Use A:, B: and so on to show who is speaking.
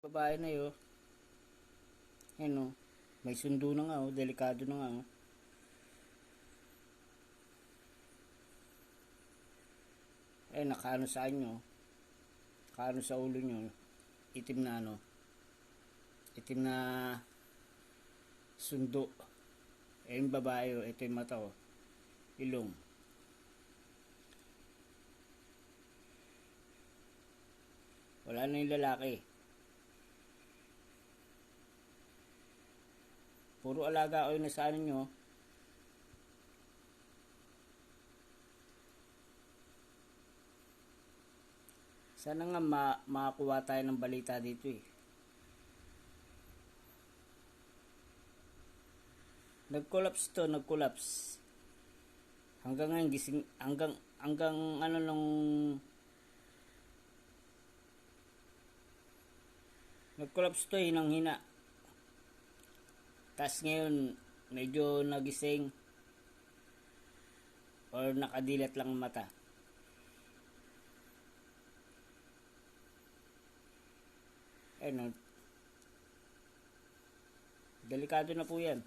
A: Babae na yun. Yan o. May sundo na nga o. Delikado na nga o. Nakaano sa inyo. Nakaano sa ulo nyo. Itim na ano. Itim na sundo. Yung babae o. Ito yung mata o. Ilong. Wala na yung lalaki. Puro alaga o yung nasa ano nyo. Sana nga makakuha tayo ng balita dito eh. Nag-collapse to, nag-collapse. Hanggang ngayon gising, hanggang ano nung nag-collapse to hinang-hina. Tas ngayon medyo nagising or nakadilat lang ang mata. Delikado na po yan.